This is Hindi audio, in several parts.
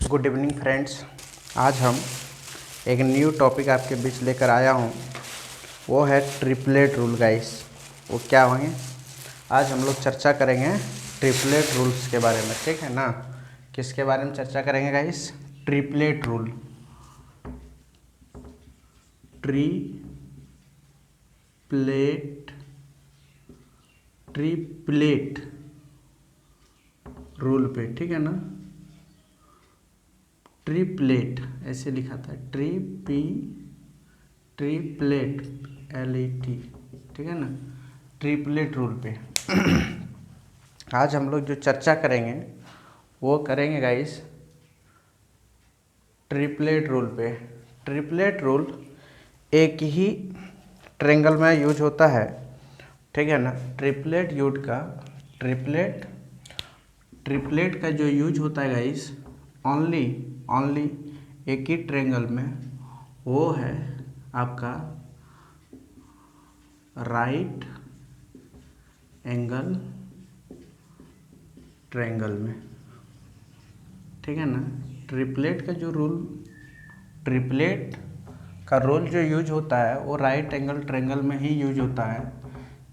Good evening friends. आज हम एक न्यू टॉपिक आपके बीच लेकर आया हूँ, वो है ट्रिपलेट रूल गाइस। वो क्या होंगे, आज हम लोग चर्चा करेंगे ट्रिपलेट रूल्स के बारे में, ठीक है ना। किसके बारे में चर्चा करेंगे guys? Triplet rule. Triplet rule पे, ठीक है ना। ट्रिपलेट ऐसे लिखा था, ट्रिपलेट LET, ठीक है ना। ट्रिपलेट रूल पे आज हम लोग जो चर्चा करेंगे वो करेंगे गाइस ट्रिपलेट रूल पे। ट्रिपलेट रूल एक ही ट्रायंगल में यूज होता है, ठीक है ना। ट्रिपलेट का जो यूज होता है गाइस ओनली एक ही ट्रायंगल में, वो है आपका राइट एंगल ट्रायंगल में, ठीक है ना। ट्रिपलेट का रूल जो यूज होता है वो राइट एंगल ट्रायंगल में ही यूज होता है।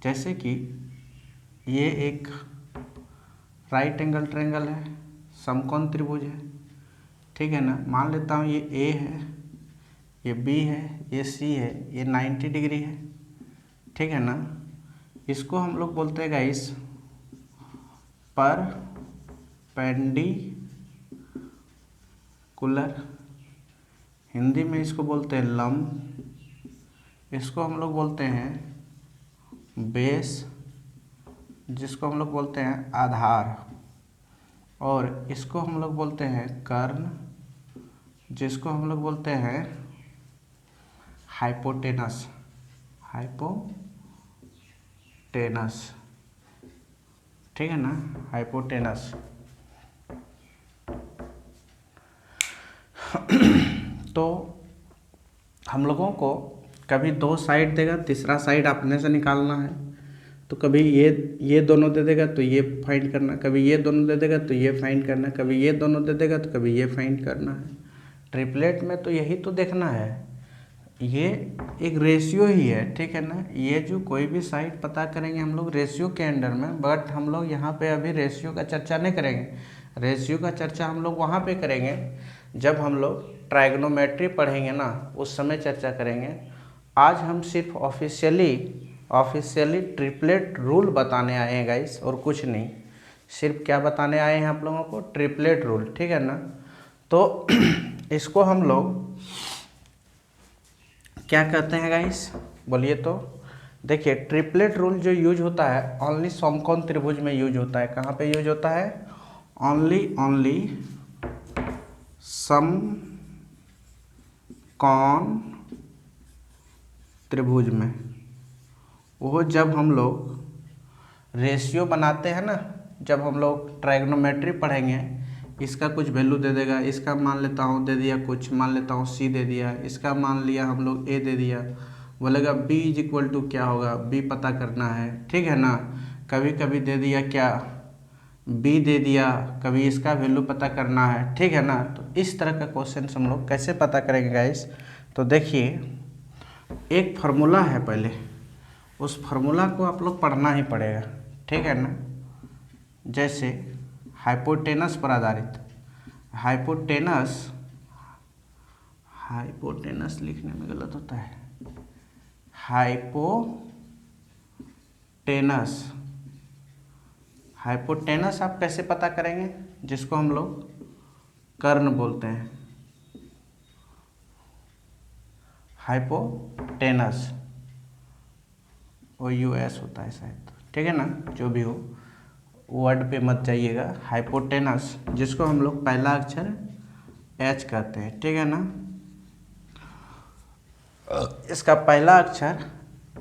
जैसे कि ये एक राइट एंगल ट्रायंगल है, समकोण त्रिभुज है, ठीक है ना। मान लेता हूँ ये A है, ये B है, ये C है, ये 90 डिग्री है, ठीक है ना। इसको हम लोग बोलते हैं गाइस परपेंडिकुलर, हिंदी में इसको बोलते हैं लंब, इसको हम लोग बोलते हैं बेस, जिसको हम लोग बोलते हैं आधार, और इसको हम लोग बोलते हैं कर्ण, जिसको हम लोग बोलते हैं हाइपोटेनस, ठीक है ना, हाइपोटेनस। तो हम लोगों को कभी दो साइड देगा, तीसरा साइड अपने से निकालना है। तो कभी ये दोनों दे देगा तो ये फाइंड करना, कभी ये दोनों दे देगा तो ये फाइंड करना, कभी ये दोनों दे देगा तो कभी ये फाइंड करना है। ट्रिपलेट में तो यही तो देखना है, ये एक रेशियो ही है, ठीक है ना। ये जो कोई भी साइड पता करेंगे हम लोग रेशियो के अंडर में, बट हम लोग यहाँ पे अभी रेशियो का चर्चा नहीं करेंगे। रेशियो का चर्चा हम लोग वहाँ पे करेंगे जब हम लोग ट्रायगोनोमेट्री पढ़ेंगे ना, उस समय चर्चा करेंगे। आज हम सिर्फ ऑफिशियली ट्रिपलेट रूल बताने आए हैं गाइस, और कुछ नहीं। सिर्फ क्या बताने आए हैं आप लोगों को? ट्रिपलेट रूल, ठीक है ना। तो इसको हम लोग क्या कहते हैं गाइस, बोलिए तो। देखिए ट्रिपलेट रूल जो यूज होता है ओनली समकोण त्रिभुज में यूज होता है। कहाँ पे यूज होता है? ओनली समकोण त्रिभुज में। वो जब हम लोग रेशियो बनाते हैं ना, जब हम लोग ट्रायगोनोमेट्री पढ़ेंगे, इसका कुछ वैल्यू दे देगा, इसका मान लेता हूँ दे दिया कुछ, मान लेता हूँ C दे दिया, इसका मान लिया हम लोग A दे दिया, बोलेगा B इज इक्वल टू क्या होगा, B पता करना है, ठीक है ना। कभी कभी दे दिया क्या, B दे दिया, कभी इसका वैल्यू पता करना है, ठीक है ना। तो इस तरह का क्वेश्चन हम लोग कैसे पता करेंगे गाइस? तो देखिए एक फार्मूला है, पहले उस फार्मूला को आप लोग पढ़ना ही पड़ेगा, ठीक है ना। जैसे हाइपोटेनस पर आधारित, हाइपोटेनस लिखने में गलत होता है, हाइपोटेनस आप कैसे पता करेंगे? जिसको हम लोग कर्ण बोलते हैं, हाइपोटेनस, OUS होता है शायद, ठीक है ना। जो भी हो वर्ड पे मत जाइएगा। हाइपोटेनस, जिसको हम लोग पहला अक्षर H कहते हैं, ठीक है ना। इसका पहला अक्षर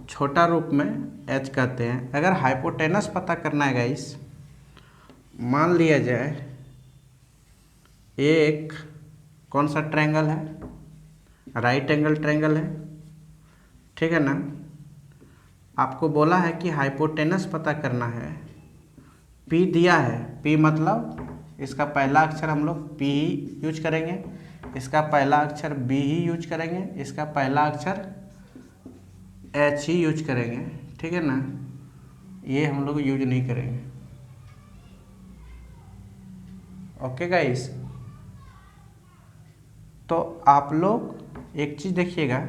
छोटा रूप में H कहते हैं। अगर हाइपोटेनस पता करना है गाइस, मान लिया जाए एक कौन सा ट्रायंगल है, राइट एंगल ट्रायंगल है, ठीक है ना। आपको बोला है कि हाइपोटेनस पता करना है, P दिया है, P मतलब इसका पहला अक्षर हम लोग P ही यूज करेंगे, इसका पहला अक्षर B ही यूज करेंगे, इसका पहला अक्षर H ही यूज करेंगे, ठीक है ना। ये हम लोग यूज नहीं करेंगे। ओके गाइस, तो आप लोग एक चीज़ देखिएगा,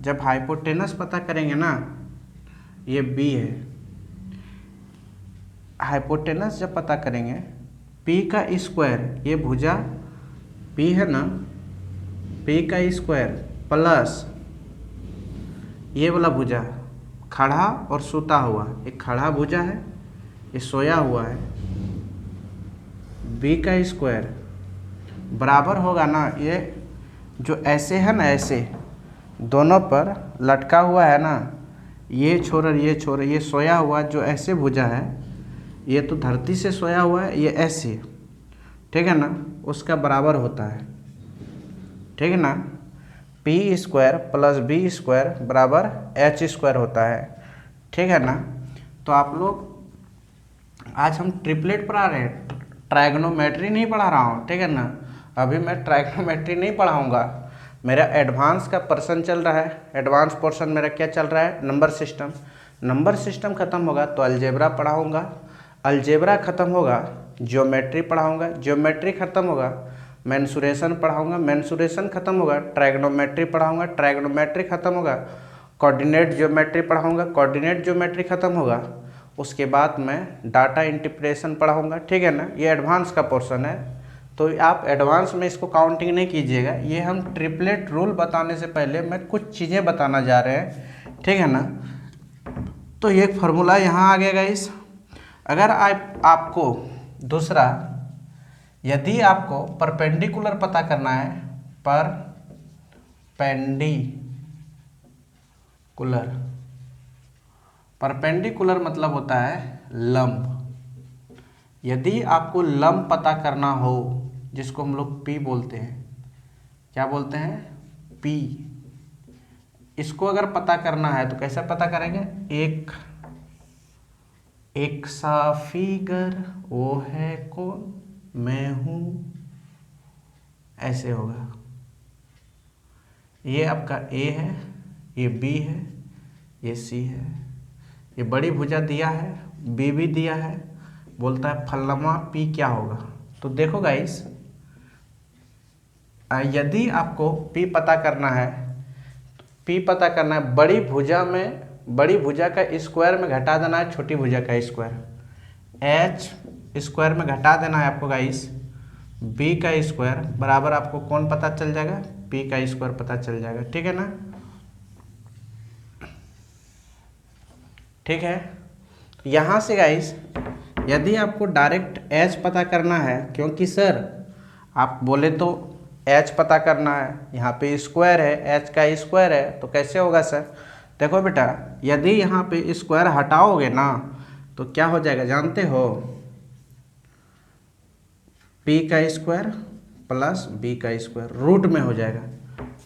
जब हाइपोटेनस पता करेंगे ना, ये B है, हाइपोटेनस जब पता करेंगे P का स्क्वायर, ये भुजा P है ना, P का स्क्वायर प्लस ये वाला भुजा खड़ा और सोता हुआ, एक खड़ा भुजा है, ये सोया हुआ है, B का स्क्वायर बराबर होगा ना, ये जो ऐसे है ना, ऐसे दोनों पर लटका हुआ है ना, ये छोर और ये छोर, ये सोया हुआ जो ऐसे भुजा है, ये तो धरती से सोया हुआ है, ये ऐसे, ठीक है ना, उसका बराबर होता है, ठीक है ना। P square plus B square बराबर H स्क्वायर होता है, ठीक है ना। तो आप लोग आज हम ट्रिपलेट पढ़ा रहे हैं, ट्राइगोनोमेट्री नहीं पढ़ा रहा हूँ, ठीक है ना। अभी मैं ट्राइगोनोमेट्री नहीं पढ़ाऊँगा, मेरा एडवांस का पर्सन चल रहा है। एडवांस पोर्शन मेरा क्या चल रहा है, नंबर सिस्टम। नंबर सिस्टम ख़त्म होगा तो अलजेब्रा पढ़ाऊँगा, अलजेब्रा ख़त्म होगा ज्योमेट्री पढ़ाऊँगा, ज्योमेट्री ख़त्म होगा मेंसुरेशन पढ़ाऊँगा, मेंसुरेशन ख़त्म होगा ट्राइगोनोमेट्री पढ़ाऊँगा, ट्राइगोनोमेट्री ख़त्म होगा कोऑर्डिनेट ज्योमेट्री पढ़ाऊँगा, कोऑर्डिनेट ज्योमेट्री ख़त्म होगा, उसके बाद मैं डाटा इंटरप्रिटेशन पढ़ाऊँगा, ठीक है ना। ये एडवांस का पोर्शन है, तो आप एडवांस में इसको काउंटिंग नहीं कीजिएगा। ये हम ट्रिपलेट रूल बताने से पहले मैं कुछ चीज़ें बताना जा रहे हैं, ठीक है ना। तो ये फार्मूला यहाँ आ गया गाइस। अगर आपको दूसरा, यदि आपको परपेंडिकुलर पता करना है, परपेंडिकुलर मतलब होता है लंब। यदि आपको लंब पता करना हो, जिसको हम लोग P बोलते हैं, क्या बोलते हैं, P, इसको अगर पता करना है तो कैसे पता करेंगे, एक सा फिगर वो है कौन, मैं हूं, ऐसे होगा। ये आपका A है, ये B है, ये C है, ये बड़ी भुजा दिया है, B भी दिया है, बोलता है फलनमा P क्या होगा। तो देखो गाइस, यदि आपको P पता करना है, P पता करना है, बड़ी भुजा में, बड़ी भुजा का स्क्वायर में घटा देना है छोटी भुजा का स्क्वायर, H स्क्वायर में घटा देना है आपको गाइस B का स्क्वायर बराबर आपको कौन पता चल जाएगा, P का स्क्वायर पता चल जाएगा, ठीक है ना। ठीक है, यहाँ से गाइस यदि आपको डायरेक्ट H पता करना है, क्योंकि सर आप बोले तो H पता करना है, यहाँ पे स्क्वायर है, H का स्क्वायर है, तो कैसे होगा सर। देखो बेटा, यदि यहाँ पे स्क्वायर हटाओगे ना तो क्या हो जाएगा जानते हो, P का स्क्वायर प्लस B का स्क्वायर रूट में हो जाएगा,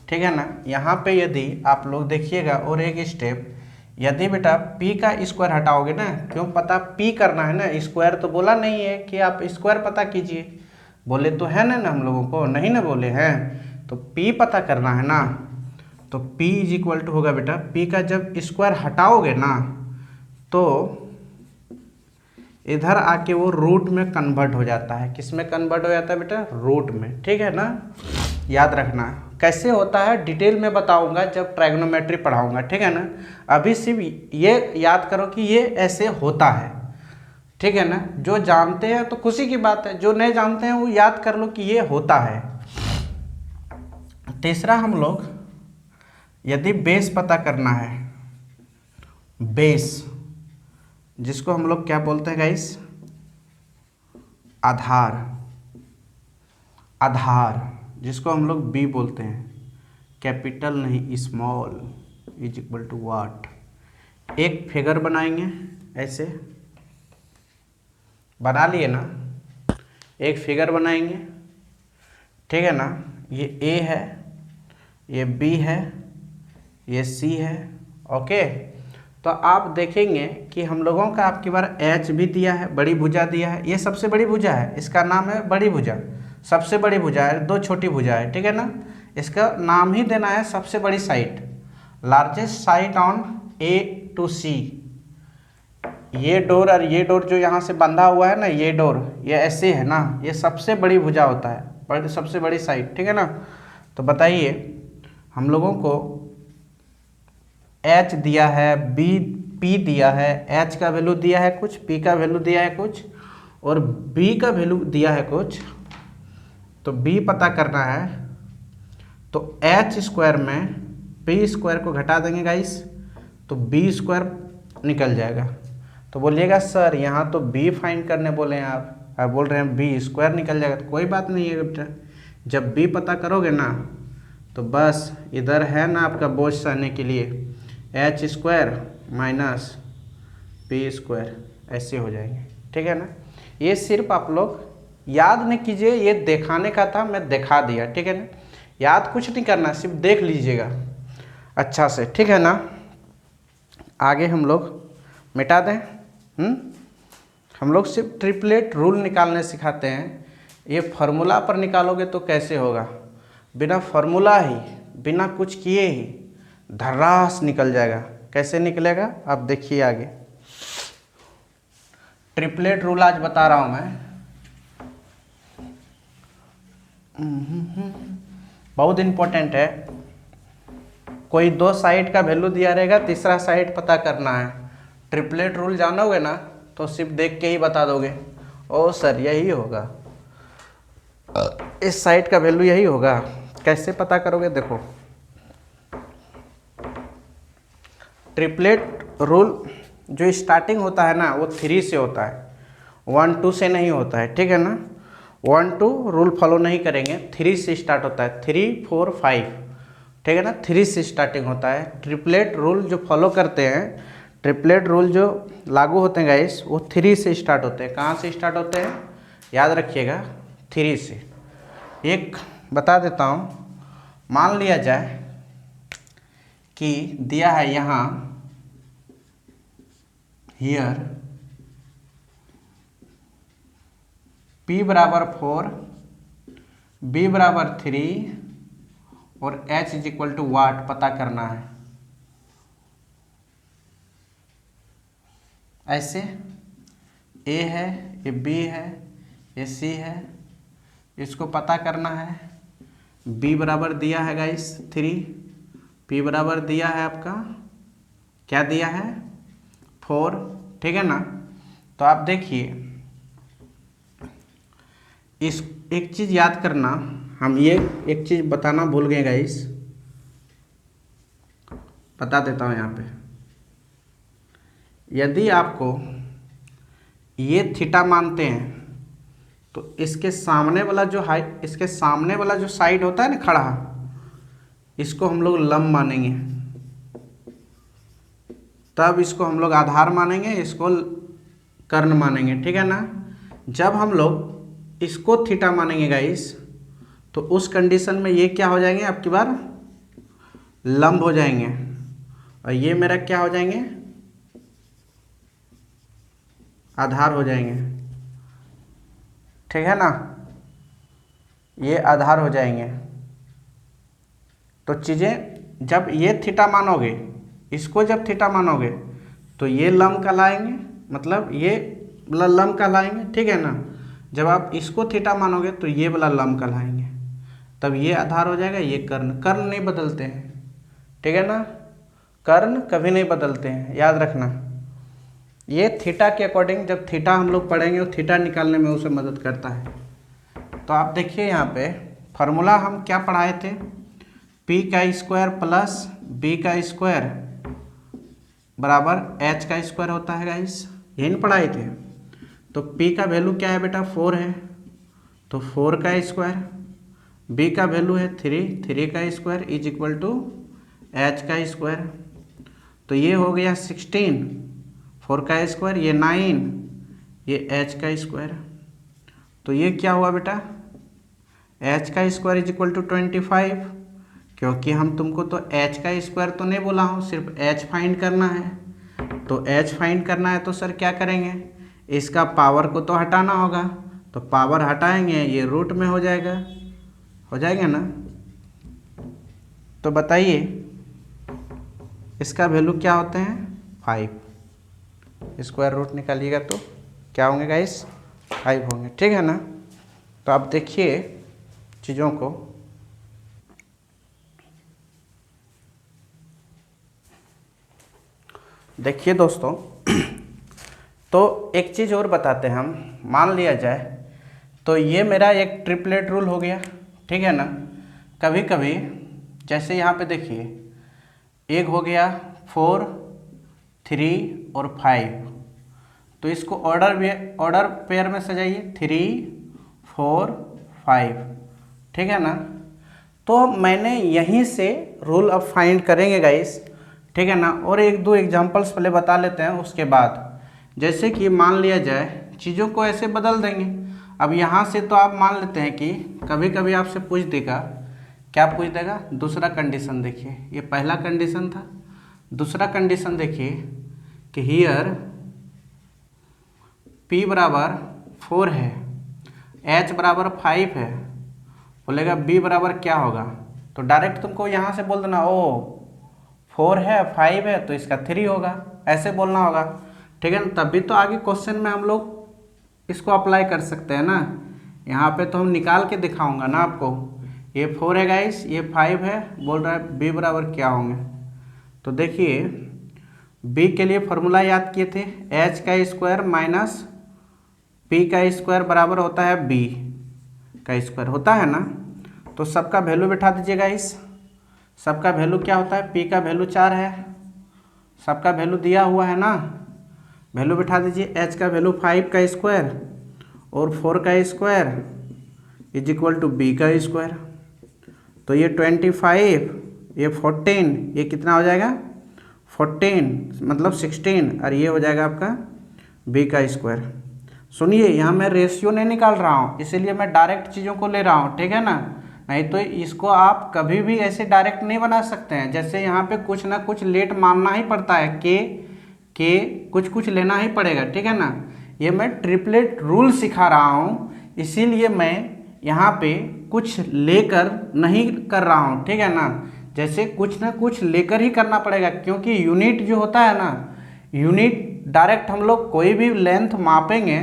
ठीक है ना। यहाँ पे यदि आप लोग देखिएगा और एक स्टेप, यदि बेटा P का स्क्वायर हटाओगे ना, क्यों पता P करना है ना, स्क्वायर तो बोला नहीं है कि आप स्क्वायर पता कीजिए, बोले तो है ना हम लोगों को, नहीं ना बोले हैं, तो P पता करना है ना, तो P इज इक्वल टू होगा बेटा, P का जब स्क्वायर हटाओगे ना तो इधर आके वो रूट में कन्वर्ट हो जाता है। किस में कन्वर्ट हो जाता है बेटा, रूट में, ठीक है ना। याद रखना कैसे होता है डिटेल में बताऊंगा जब ट्राइगोनोमेट्री पढ़ाऊंगा, ठीक है ना। अभी सिर्फ ये याद करो कि ये ऐसे होता है, ठीक है ना। जो जानते हैं तो खुशी की बात है, जो नहीं जानते हैं वो याद कर लो कि ये होता है। तीसरा हम लोग यदि बेस पता करना है, बेस जिसको हम लोग क्या बोलते हैं गाइस, आधार, आधार जिसको हम लोग B बोलते हैं, कैपिटल नहीं स्मॉल, इज इक्वल टू वाट। एक फिगर बनाएंगे, ऐसे बना लिए ना, एक फिगर बनाएंगे, ठीक है ना। ये A है, ये B है, ये C है, ओके। तो आप देखेंगे कि हम लोगों का आपकी बार एच भी दिया है, बड़ी भुजा दिया है, ये सबसे बड़ी भुजा है, इसका नाम है बड़ी भुजा, सबसे बड़ी भुजा है, दो छोटी भुजा है, ठीक है ना। इसका नाम ही देना है सबसे बड़ी side, largest side on A to C. ये डोर और ये डोर जो यहाँ से बंधा हुआ है ना, ये डोर ये ऐसे है ना, ये सबसे बड़ी भुजा होता है, सबसे बड़ी साइड, ठीक है ना। तो बताइए हम लोगों को एच दिया है, बी पी दिया है, एच का वैल्यू दिया है कुछ, पी का वैल्यू दिया है कुछ, और बी का वैल्यू दिया है कुछ। तो बी पता करना है, तो एच स्क्वायर में पी स्क्वायर को घटा देंगे गाइस, तो बी स्क्वायर निकल जाएगा। तो बोलिएगा सर यहाँ तो बी फाइंड करने बोले हैं आप बोल रहे हैं बी स्क्वायर निकल जाएगा। तो कोई बात नहीं है बेटा, जब बी पता करोगे ना तो बस इधर है ना आपका बोझ सहने के लिए, H square minus P square ऐसे हो जाएंगे, ठीक है ना। ये सिर्फ आप लोग याद नहीं कीजिए, ये दिखाने का था, मैं दिखा दिया, ठीक है ना। याद कुछ नहीं करना, सिर्फ देख लीजिएगा अच्छा से, ठीक है ना। आगे हम लोग मिटा दें। हम लोग सिर्फ ट्रिपलेट रूल निकालने सिखाते हैं। ये फार्मूला पर निकालोगे तो कैसे होगा, बिना फार्मूला ही, बिना कुछ किए ही धर्रास निकल जाएगा। कैसे निकलेगा आप देखिए आगे। ट्रिपलेट रूल आज बता रहा हूँ मैं, बहुत इंपॉर्टेंट है। कोई दो साइड का वैल्यू दिया रहेगा, तीसरा साइड पता करना है। ट्रिपलेट रूल जानोगे ना तो सिर्फ देख के ही बता दोगे, ओ सर यही होगा, इस साइड का वैल्यू यही होगा। कैसे पता करोगे देखो, ट्रिपलेट रूल जो स्टार्टिंग होता है ना वो 3 से होता है, 1 2 से नहीं होता है, ठीक है ना। 1 2 रूल फॉलो नहीं करेंगे, 3 से स्टार्ट होता है, 3 4 5, ठीक है ना। 3 से स्टार्टिंग होता है। ट्रिपलेट रूल जो फॉलो करते हैं, ट्रिपलेट रूल जो लागू होते हैं गाइस, वो 3 से स्टार्ट होते हैं। कहाँ से स्टार्ट होते हैं याद रखिएगा, 3 से। एक बता देता हूँ, मान लिया जाए कि दिया है यहाँ हियर P बराबर 4, B बराबर 3 और H इज इक्वल टू वाट पता करना है। ऐसे A है, ये B है, ये C है, इसको पता करना है। B बराबर दिया है गाइस 3, P बराबर दिया है आपका क्या दिया है 4, ठीक है ना। तो आप देखिए इस एक चीज़ याद करना, हम ये एक चीज़ बताना भूल गए गाइस, बता देता हूँ यहाँ पे। यदि आपको ये थीटा मानते हैं तो इसके सामने वाला जो हाइट, इसके सामने वाला जो साइड होता है ना खड़ा, इसको हम लोग लंब मानेंगे, तब इसको हम लोग आधार मानेंगे, इसको कर्ण मानेंगे, ठीक है ना। जब हम लोग इसको थीटा मानेंगे गाइस तो उस कंडीशन में ये क्या हो जाएंगे आपकी बार लंब हो जाएंगे, और ये मेरा क्या हो जाएंगे आधार हो जाएंगे, ठीक है ना। ये आधार हो जाएंगे। तो चीज़ें जब ये थीटा मानोगे, इसको जब थीटा मानोगे तो ये लंब कहलाएंगे, मतलब ये वाला लंब कहलाएंगे, ठीक है ना। जब आप इसको थीटा मानोगे तो ये वाला लंब कहलाएंगे, तब ये आधार हो जाएगा, ये कर्ण। कर्ण नहीं बदलते हैं, ठीक है ना, कर्ण कभी नहीं बदलते हैं, याद रखना। ये थीटा के अकॉर्डिंग, जब थीटा हम लोग पढ़ेंगे वो थीटा निकालने में उसे मदद करता है। तो आप देखिए यहाँ पे फार्मूला हम क्या पढ़ाए थे, p का स्क्वायर प्लस b का स्क्वायर बराबर h का स्क्वायर होता है गाइस, यही नहीं पढ़ाए थे। तो p का वैल्यू क्या है बेटा 4 है, तो 4 का स्क्वायर, b का वैल्यू है 3 का square is equal to h का स्क्वायर। तो ये हो गया 16, 4 का स्क्वायर, ये 9, ये h का स्क्वायर। तो ये क्या हुआ बेटा h का स्क्वायर इज इक्वल टू 25, क्योंकि हम तुमको तो h का स्क्वायर तो नहीं बोला हूँ, सिर्फ h फाइंड करना है। तो h फाइंड करना है तो सर क्या करेंगे, इसका पावर को तो हटाना होगा, तो पावर हटाएंगे ये रूट में हो जाएगा ना। तो बताइए इसका वैल्यू क्या होते हैं 5, स्क्वायर रूट निकालिएगा तो क्या होंगे गाइस 5 होंगे, ठीक है ना। तो आप देखिए चीज़ों को, देखिए दोस्तों तो एक चीज़ और बताते हैं हम, मान लिया जाए तो ये मेरा एक ट्रिपलेट रूल हो गया, ठीक है ना। कभी कभी जैसे यहाँ पे देखिए एक हो गया 4, 3 और 5, तो इसको ऑर्डर पेयर में सजाइए 3, 4, 5, ठीक है ना। तो मैंने यहीं से रूल अब फाइंड करेंगे गाइस, ठीक है ना। और एक दो एग्जांपल्स पहले बता लेते हैं, उसके बाद जैसे कि मान लिया जाए चीज़ों को ऐसे बदल देंगे। अब यहाँ से तो आप मान लेते हैं कि कभी कभी आपसे पूछ देगा, क्या पूछ देगा, दूसरा कंडीशन देखिए, ये पहला कंडीशन था, दूसरा कंडीशन देखिए कि हियर P बराबर 4 है, H बराबर 5 है, बोलेगा B बराबर क्या होगा, तो डायरेक्ट तुमको यहाँ से बोल देना ओ 4 है 5 है तो इसका 3 होगा, ऐसे बोलना होगा, ठीक है ना। तभी तो आगे क्वेश्चन में हम लोग इसको अप्लाई कर सकते हैं ना। यहाँ पे तो हम निकाल के दिखाऊंगा ना आपको, ये 4 है गाइस, ये 5 है, बोल रहा है B बराबर क्या होंगे। तो देखिए B के लिए फॉर्मूला याद किए थे, H का स्क्वायर माइनस P का स्क्वायर बराबर होता है B का स्क्वायर, होता है ना। तो सबका वैल्यू बैठा दीजिए गाइस, सबका वैल्यू क्या होता है, P का वैल्यू 4 है, सबका वैल्यू दिया हुआ है ना, वैल्यू बैठा दीजिए। H का वैल्यू 5 का स्क्वायर और 4 का square is equal to B का स्क्वायर, तो ये 25, ये 14, ये कितना हो जाएगा 14 मतलब 16, और ये हो जाएगा आपका B का स्क्वायर। सुनिए यहाँ मैं रेशियो नहीं निकाल रहा हूँ, इसीलिए मैं डायरेक्ट चीज़ों को ले रहा हूँ, ठीक है ना। नहीं तो इसको आप कभी भी ऐसे डायरेक्ट नहीं बना सकते हैं, जैसे यहाँ पे कुछ ना कुछ लेट मानना ही पड़ता है, के कुछ लेना ही पड़ेगा, ठीक है ना। ये मैं ट्रिपलेट रूल सिखा रहा हूँ, इसीलिए मैं यहाँ पे कुछ लेकर नहीं कर रहा हूँ, ठीक है ना। जैसे कुछ ना कुछ लेकर ही करना पड़ेगा, क्योंकि यूनिट जो होता है ना, यूनिट डायरेक्ट हम लोग कोई भी लेंथ मापेंगे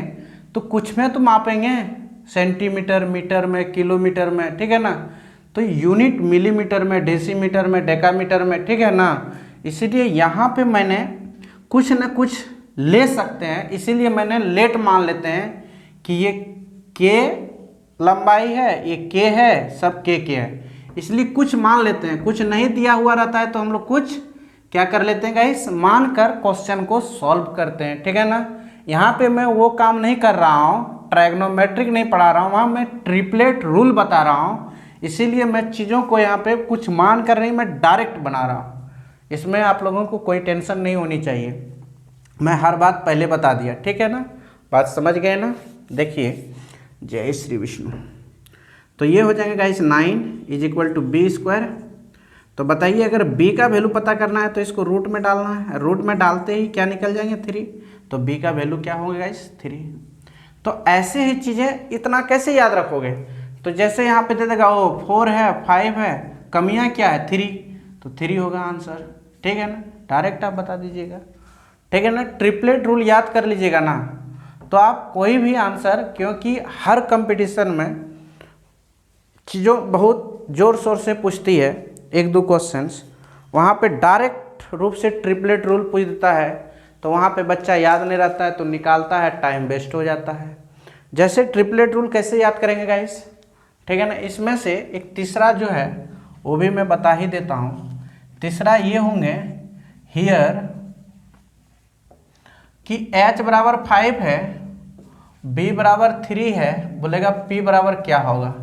तो कुछ में तो मापेंगे सेंटीमीटर, मीटर में, किलोमीटर में, ठीक है ना। तो यूनिट मिलीमीटर में, डेसीमीटर में, डेकामीटर में, ठीक है ना। इसीलिए यहाँ पे मैंने कुछ न कुछ ले सकते हैं, इसीलिए मैंने लेट मान लेते हैं कि ये के लंबाई है, ये के है, सब के है, इसलिए कुछ मान लेते हैं। कुछ नहीं दिया हुआ रहता है तो हम लोग कुछ क्या कर लेते हैं गाइस, मान कर क्वेश्चन को सॉल्व करते हैं, ठीक है ना। यहाँ पे मैं वो काम नहीं कर रहा हूँ, ट्रायग्नोमेट्रिक नहीं पढ़ा रहा हूँ, वहाँ मैं ट्रिपलेट रूल बता रहा हूँ, इसीलिए मैं चीज़ों को यहाँ पे कुछ मान कर नहीं, मैं डायरेक्ट बना रहा हूँ। इसमें आप लोगों को कोई टेंशन नहीं होनी चाहिए, मैं हर बात पहले बता दिया, ठीक है ना। बात समझ गए ना। देखिए जय श्री विष्णु। तो ये हो जाएगा guys 9 is equal to B square. तो बताइए अगर B का वैल्यू पता करना है तो इसको रूट में डालना है, रूट में डालते ही क्या निकल जाएंगे 3, तो B का वैल्यू क्या होगा गाइस 3। तो ऐसे ही चीज़ें इतना कैसे याद रखोगे, तो जैसे यहाँ पे दे देगा ओ 4 है 5 है, कमियाँ क्या है 3, तो 3 होगा आंसर, ठीक है ना। डायरेक्ट आप बता दीजिएगा, ठीक है ना। ट्रिपलेट रूल याद कर लीजिएगा ना, तो आप कोई भी आंसर, क्योंकि हर कंपटीशन में चीज़ों बहुत ज़ोर शोर से पूछती है, एक दो क्वेश्चंस वहाँ पे डायरेक्ट रूप से ट्रिपलेट रूल पूछ देता है, तो वहाँ पे बच्चा याद नहीं रहता है तो निकालता है, टाइम वेस्ट हो जाता है। जैसे ट्रिपलेट रूल कैसे याद करेंगे गाइस, ठीक है ना। इसमें से एक तीसरा जो है वो भी मैं बता ही देता हूँ। तीसरा ये होंगे हियर कि H बराबर 5 है, B बराबर 3 है, बोलेगा P बराबर क्या होगा,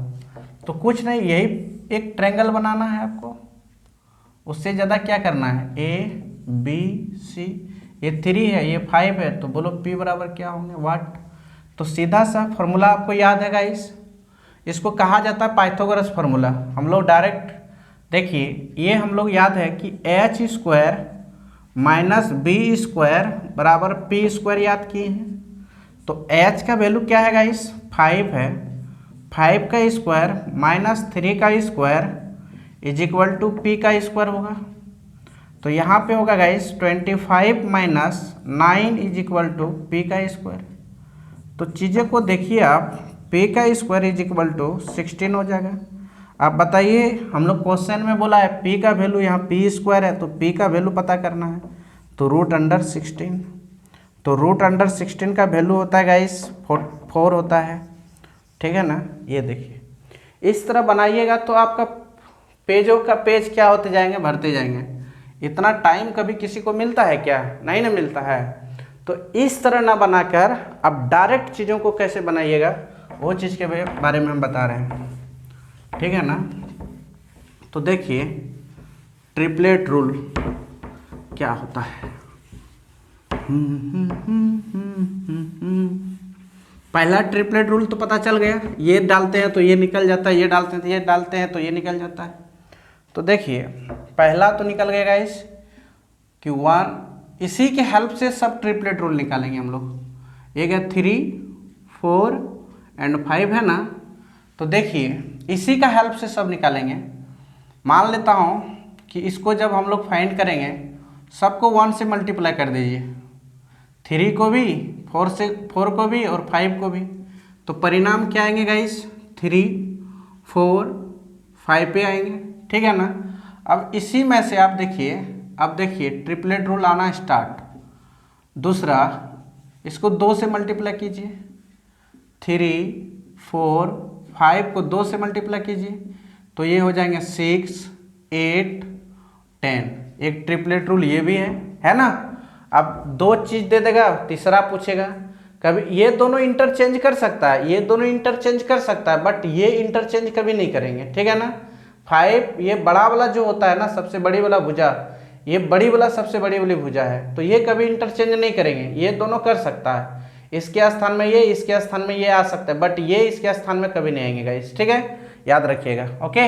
तो कुछ नहीं, यही एक ट्रायंगल बनाना है आपको, उससे ज़्यादा क्या करना है, A B C, ये 3 है ये 5 है, तो बोलो P बराबर क्या होंगे, वाट। तो सीधा सा फॉर्मूला आपको याद है गाइस, इसको कहा जाता है पाइथागोरस फार्मूला। हम लोग डायरेक्ट देखिए, ये हम लोग याद है कि H square minus B square बराबर पी स्क्वायर याद किए हैं। तो h का वैल्यू क्या है गाइस 5 है, 5 का स्क्वायर माइनस 3 का square is equal to P का स्क्वायर होगा। तो यहाँ पे होगा guys 25 minus 9 is equal to P का स्क्वायर। तो चीज़ें को देखिए आप, पी का स्क्वायर इज इक्वल टू 16 हो जाएगा। आप बताइए, हम लोग क्वेश्चन में बोला है पी का वैल्यू, यहाँ पी स्क्वायर है तो पी का वैल्यू पता करना है, तो रूट अंडर 16। तो रूट अंडर 16 का वैल्यू होता है गाइस 4 होता है, ठीक है ना। ये देखिए इस तरह बनाइएगा तो आपका पेजों का पेज क्या होते जाएंगे, भरते जाएंगे। इतना टाइम कभी किसी को मिलता है क्या, नहीं ना मिलता है। तो इस तरह ना बनाकर आप डायरेक्ट चीज़ों को कैसे बनाइएगा वो चीज़ के बारे में हम बता रहे हैं, ठीक है ना। तो देखिए ट्रिपलेट रूल क्या होता है। पहला ट्रिपलेट रूल तो पता चल गया, ये डालते हैं तो ये निकल जाता है, ये डालते हैं तो ये डालते हैं तो ये निकल जाता है। तो देखिए पहला तो निकल गया गाइस कि 1, इसी के हेल्प से सब ट्रिपलेट रूल निकालेंगे हम लोग। एक है 3, 4 एंड 5 है ना। तो देखिए इसी का हेल्प से सब निकालेंगे। मान लेता हूँ कि इसको जब हम लोग फाइंड करेंगे सबको 1 से मल्टीप्लाई कर दीजिए, 3 को भी, 4 को भी और 5 को भी। तो परिणाम क्या आएंगे गाइस 3, 4, 5 पे आएंगे, ठीक है ना। अब इसी में से आप देखिए, अब देखिए ट्रिपलेट रूल आना स्टार्ट। दूसरा, इसको 2 से मल्टीप्लाई कीजिए, 3, 4, 5 को 2 से मल्टीप्लाई कीजिए तो ये हो जाएंगे 6, 8, 10। एक ट्रिपलेट रूल ये भी है ना। अब 2 चीज़ दे देगा, तीसरा पूछेगा। कभी ये दोनों इंटरचेंज कर सकता है, ये दोनों इंटरचेंज कर सकता है, बट ये इंटरचेंज कभी नहीं करेंगे, ठीक है ना। 5 ये बड़ा वाला जो होता है ना, सबसे बड़ी वाला भुजा, ये बड़ी वाला सबसे बड़ी वाली भुजा है, तो ये कभी इंटरचेंज नहीं करेंगे। ये दोनों कर सकता है, इसके स्थान में ये, इसके स्थान में ये आ सकता है, बट ये इसके स्थान में कभी नहीं आएंगे गाइस, ठीक है, याद रखिएगा। ओके,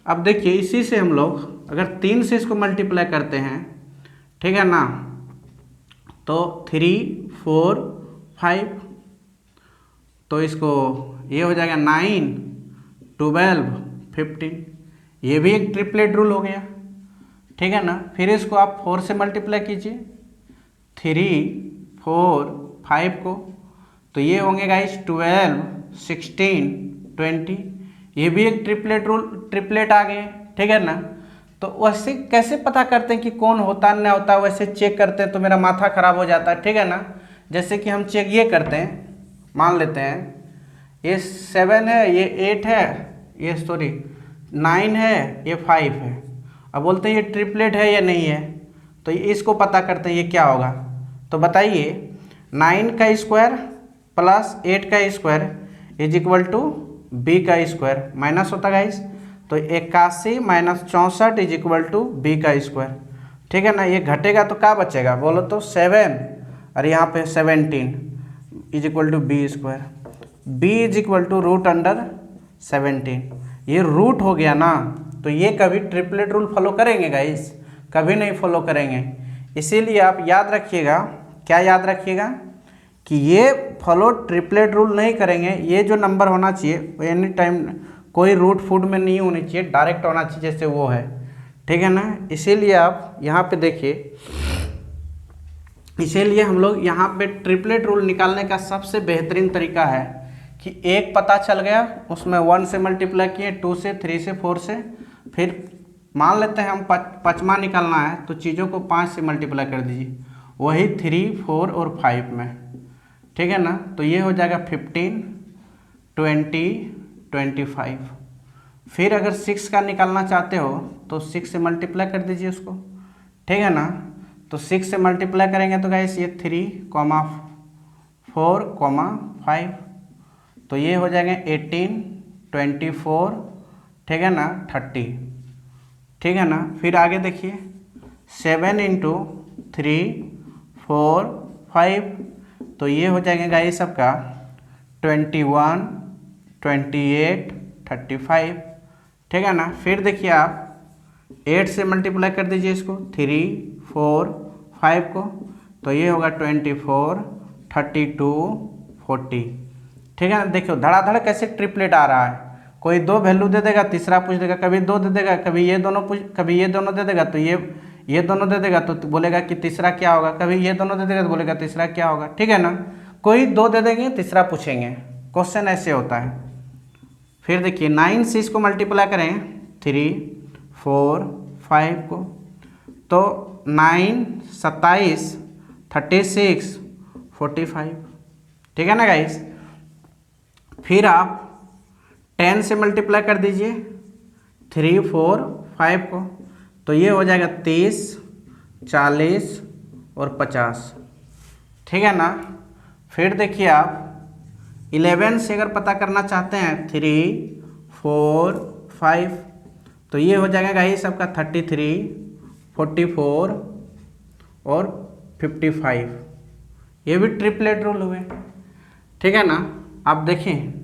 अब देखिए इसी से हम लोग अगर 3 से इसको मल्टीप्लाई करते हैं, ठीक है ना, तो 3, 4, 5, तो इसको ये हो जाएगा 9, 12, 15। ये भी एक ट्रिपलेट रूल हो गया, ठीक है ना। फिर इसको आप 4 से मल्टीप्लाई कीजिए, 3, 4, 5 को, तो ये होंगे गाइस 12, 16, 20। ये भी एक ट्रिपलेट आ गए, ठीक है ना। तो वैसे कैसे पता करते हैं कि कौन होता है ना होता है, वैसे चेक करते हैं तो मेरा माथा खराब हो जाता है, ठीक है ना। जैसे कि हम चेक ये करते हैं, मान लेते हैं ये 7 है, ये 8 है, ये 9 है, ये 5 है। अब बोलते हैं ये ट्रिपलेट है या नहीं है, तो इसको पता करते हैं ये क्या होगा। तो बताइए 9 का स्क्वायर प्लस 8 का square is equal to B का स्क्वायर माइनस होता गाइस, तो 81 minus 64 is equal to B का स्क्वायर, ठीक है ना। ये घटेगा तो क्या बचेगा बोलो तो 7, और यहाँ पे 17 is equal to B square. B is equal to root under 17, ये रूट हो गया ना। तो ये कभी ट्रिपलेट रूल फॉलो करेंगे गाइस, कभी नहीं फॉलो करेंगे। इसीलिए आप याद रखिएगा, क्या याद रखिएगा कि ये फॉलो ट्रिपलेट रूल नहीं करेंगे। ये जो नंबर होना चाहिए एनी टाइम कोई रूट फूड में नहीं होनी चाहिए, डायरेक्ट होना चाहिए जैसे वो है, ठीक है ना। इसीलिए आप यहाँ पे देखिए, इसीलिए हम लोग यहाँ पे ट्रिपलेट रूल निकालने का सबसे बेहतरीन तरीका है कि एक पता चल गया, उसमें 1 से मल्टीप्लाई किए, 2 से, 3 से, 4 से, फिर मान लेते हैं हम 5वां निकालना है तो चीज़ों को 5 से मल्टीप्लाई कर दीजिए, वही 3, 4 और 5 में, ठीक है ना। तो ये हो जाएगा 15, 20, 25। फिर अगर 6 का निकालना चाहते हो तो 6 से मल्टीप्लाई कर दीजिए उसको, ठीक है ना। तो 6 से मल्टीप्लाई करेंगे तो गाइस ये 3, 4, 5, तो ये हो जाएगा 18, 24, ठीक है ना, 30, ठीक है ना। फिर आगे देखिए 7 इंटू 3, 4, 5, तो ये हो जाएगा गाइस सबका 21, 28, 35, ठीक है ना। फिर देखिए आप 8 से मल्टीप्लाई कर दीजिए इसको, 3, 4, 5 को, तो ये होगा 24, 32, 40। ठीक है ना। देखो धड़ाधड़ कैसे ट्रिपलेट आ रहा है, कोई दो वैल्यू दे देगा, तीसरा पूछ देगा, कभी दो दे देगा, कभी ये दोनों दे देगा, तो ये दोनों दे देगा तो बोलेगा कि तीसरा क्या होगा, कभी ये दोनों दे देगा तो बोलेगा तीसरा क्या होगा। ठीक है ना। कोई दो दे देंगे, तीसरा पूछेंगे, क्वेश्चन ऐसे होता है। फिर देखिए 9 से इसको मल्टीप्लाई करें 3, 4, 5 को, तो 9, 27, 36, 45। ठीक है ना गाइस। फिर आप 10 से मल्टीप्लाई कर दीजिए 3, 4, 5 को, तो ये हो जाएगा 30, 40 और 50। ठीक है ना। फिर देखिए आप 11 से अगर पता करना चाहते हैं 3, 4, 5, तो ये हो जाएगा गाइस सबका 33, 44 और 55। ये भी ट्रिपलेट रूल हुए। ठीक है ना। आप देखें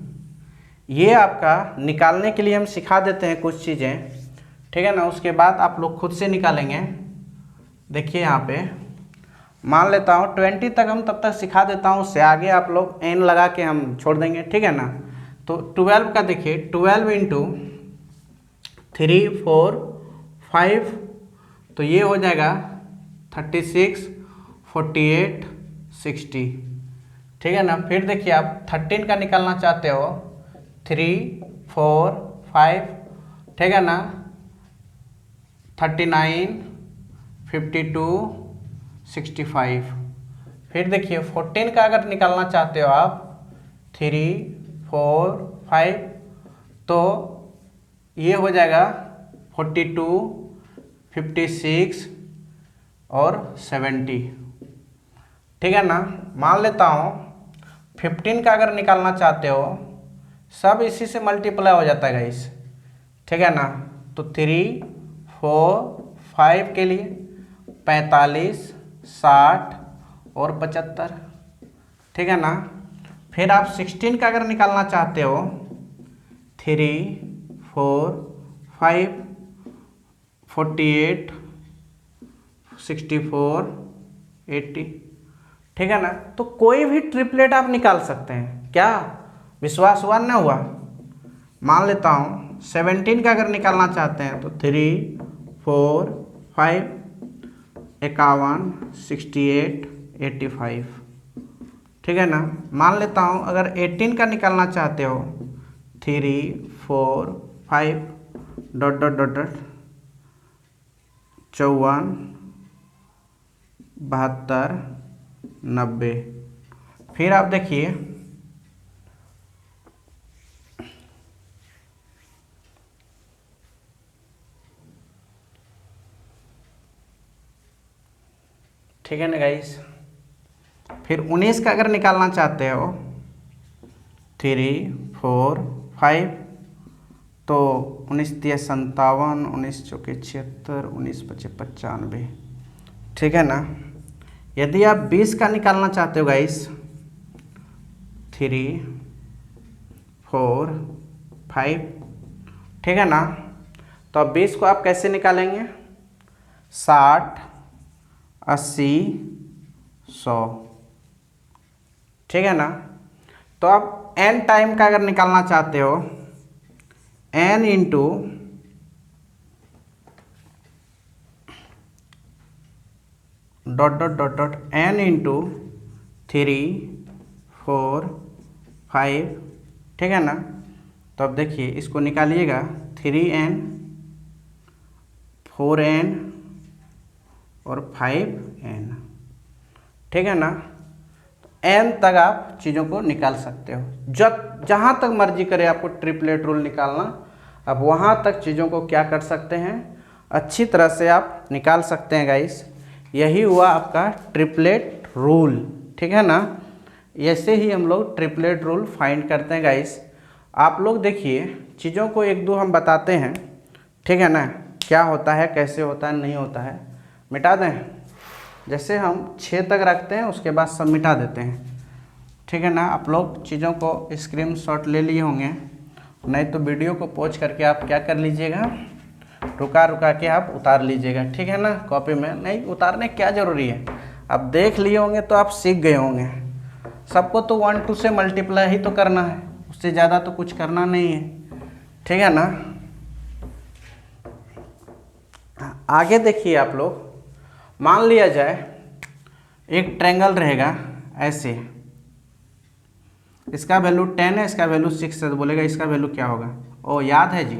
ये आपका निकालने के लिए हम सिखा देते हैं कुछ चीज़ें। ठीक है ना। उसके बाद आप लोग खुद से निकालेंगे। देखिए यहाँ पे मान लेता हूँ 20 तक हम तब तक सिखा देता हूँ, उससे आगे आप लोग n लगा के हम छोड़ देंगे। ठीक है ना। तो 12 का देखिए 12 इंटू 3, 4, 5, तो ये हो जाएगा 36, 48, 60। ठीक है ना। फिर देखिए आप 13 का निकालना चाहते हो 3, 4, 5, ठीक है ना, 39, 52, 65। फिर देखिए 14 का अगर निकालना चाहते हो आप 3, 4, 5, तो ये हो जाएगा 42, 56 और 70। ठीक है ना। मान लेता हूँ 15 का अगर निकालना चाहते हो, सब इसी से मल्टीप्लाई हो जाता है गाइस। ठीक है ना। तो 3, 4, 5 के लिए 45, 60 और 75। ठीक है ना। फिर आप 16 का अगर निकालना चाहते हो 3, 4, 5, 48, 64, 80। ठीक है ना। तो कोई भी ट्रिपलेट आप निकाल सकते हैं। क्या विश्वास हुआ ना हुआ? मान लेता हूँ 17 का अगर निकालना चाहते हैं तो 3, 4, 5, 51, 68, 85। ठीक है ना। मान लेता हूँ अगर 18 का निकालना चाहते हो 3, 4, 5, डॉट डॉट डॉट डॉट 54, 72, 90। फिर आप देखिए ठीक है ना गाइस। फिर 19 का अगर निकालना चाहते हो 3, 4, 5, तो 19 3 57, 19 चौके 76, 19 5 95। ठीक है ना। यदि आप 20 का निकालना चाहते हो गाइस 3, 4, 5, ठीक है ना, तो अब 20 को आप कैसे निकालेंगे? 60, 80, 100। ठीक है ना। तो आप n टाइम का अगर निकालना चाहते हो n into dot dot dot dot n into 3, 4, 5। ठीक है ना। तो अब देखिए इसको निकालिएगा 3n, 4n और 5n। ठीक है ना। n तक आप चीज़ों को निकाल सकते हो। जहाँ तक मर्जी करे आपको ट्रिपलेट रूल निकालना, अब वहाँ तक चीज़ों को क्या कर सकते हैं, अच्छी तरह से आप निकाल सकते हैं गाइस। यही हुआ आपका ट्रिपलेट रूल। ठीक है ना। ऐसे ही हम लोग ट्रिपलेट रूल फाइंड करते हैं गाइस। आप लोग देखिए चीज़ों को एक दो हम बताते हैं। ठीक है ना। क्या होता है, कैसे होता है, नहीं होता है, मिटा दें। जैसे हम 6 तक रखते हैं, उसके बाद सब मिटा देते हैं। ठीक है ना। आप लोग चीज़ों को स्क्रीनशॉट ले लिए होंगे, नहीं तो वीडियो को पॉज करके आप क्या कर लीजिएगा, रुका रुका के आप उतार लीजिएगा, ठीक है ना। कॉपी में नहीं उतारने क्या ज़रूरी है, अब देख लिए होंगे तो आप सीख गए होंगे। सबको तो 1 2 से मल्टीप्लाई ही तो करना है, उससे ज़्यादा तो कुछ करना नहीं है, ठीक है ना। आगे देखिए आप लोग, मान लिया जाए एक ट्रायंगल रहेगा ऐसे, इसका वैल्यू 10 है, इसका वैल्यू 6 है, तो बोलेगा इसका वैल्यू क्या होगा। ओ याद है जी,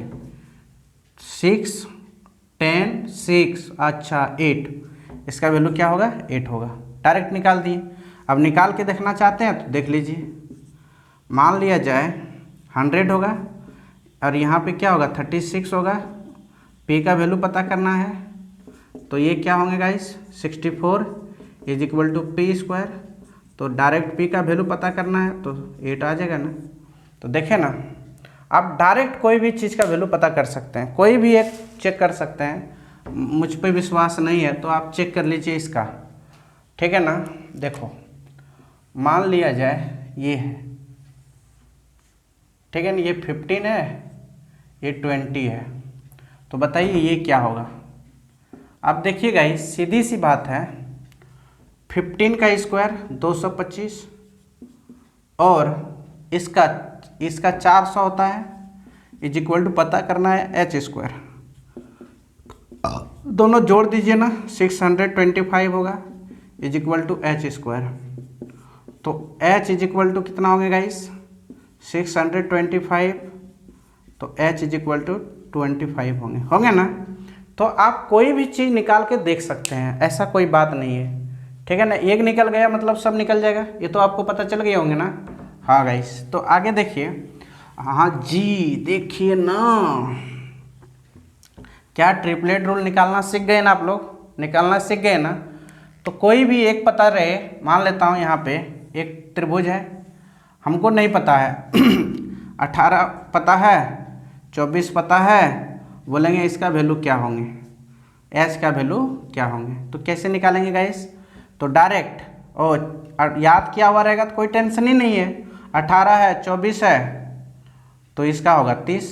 6 10 6, अच्छा 8, इसका वैल्यू क्या होगा 8 होगा। डायरेक्ट निकाल दिए। अब निकाल के देखना चाहते हैं तो देख लीजिए, मान लिया जाए 100 होगा और यहाँ पे क्या होगा 36 होगा। पी का वैल्यू पता करना है तो ये क्या होंगे guys 64 is equal to P square. तो डायरेक्ट पी का वैल्यू पता करना है तो 8 आ जाएगा ना। तो देखें ना, आप डायरेक्ट कोई भी चीज़ का वैल्यू पता कर सकते हैं, कोई भी एक चेक कर सकते हैं। मुझ पे विश्वास नहीं है तो आप चेक कर लीजिए इसका, ठीक है ना। देखो मान लिया जाए ये है, ठीक है ना, ये 15 है, ये 20 है, तो बताइए ये क्या होगा। अब देखिएगा ये सीधी सी बात है, 15 का स्क्वायर 225 और इसका 400 होता है, इज इक्वल टू पता करना है एच स्क्वायर। दोनों जोड़ दीजिए ना, 625 होगा is equal to H square. तो एच इज इक्वल टू कितना हो गया गाइस 625, तो एच इज इक्वल टू 25 होंगे ना। तो आप कोई भी चीज़ निकाल के देख सकते हैं, ऐसा कोई बात नहीं है, ठीक है ना। एक निकल गया मतलब सब निकल जाएगा, ये तो आपको पता चल गए होंगे ना। हाँ गाइस, तो आगे देखिए, हाँ जी देखिए ना, क्या ट्रिपलेट रूल निकालना सीख गए ना आप लोग, निकालना सीख गए ना। तो कोई भी एक पता रहे, मान लेता हूँ यहाँ पे एक त्रिभुज है, हमको नहीं पता है 18 पता है, 24 पता है, बोलेंगे इसका वैल्यू क्या होंगे, एच का वैल्यू क्या होंगे। तो कैसे निकालेंगे गाइस, तो डायरेक्ट और याद किया हुआ रहेगा तो कोई टेंशन ही नहीं है। 18 है 24 है तो इसका होगा 30,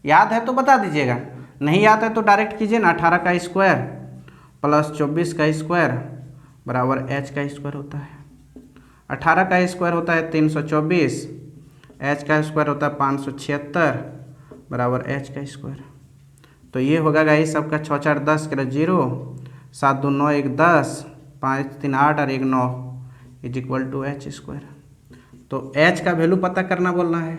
याद है तो बता दीजिएगा, नहीं याद है तो डायरेक्ट कीजिए ना। 18 का स्क्वायर प्लस 24 का स्क्वायर बराबर एच का स्क्वायर होता है। 18 का स्क्वायर होता है 324, एच का स्क्वायर होता है 576 बराबर एच का स्क्वायर। तो ये होगा गाइस सबका 6 4 10 के 0, 7 2 9 1 10, 5 3 8 और 1 9 is equal to H square. तो एच का वैल्यू पता करना बोलना है,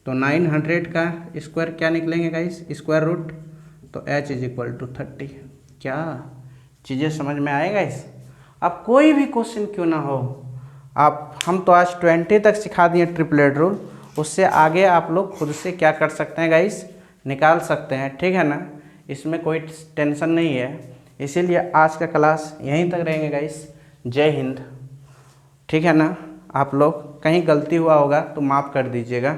तो 900 का स्क्वायर क्या निकलेंगे गाइस स्क्वायर रूट, तो एच इज इक्वल टू 30। क्या चीज़ें समझ में आएगा इस। अब कोई भी क्वेश्चन क्यों ना हो, आप हम तो आज 20 तक सिखा दिए ट्रिपलेट रूल, उससे आगे आप लोग खुद से क्या कर सकते हैं गाइस निकाल सकते हैं, ठीक है ना। इसमें कोई टेंशन नहीं है, इसीलिए आज का क्लास यहीं तक रहेंगे गाइस। जय हिंद, ठीक है ना। आप लोग कहीं गलती हुआ होगा तो माफ़ कर दीजिएगा।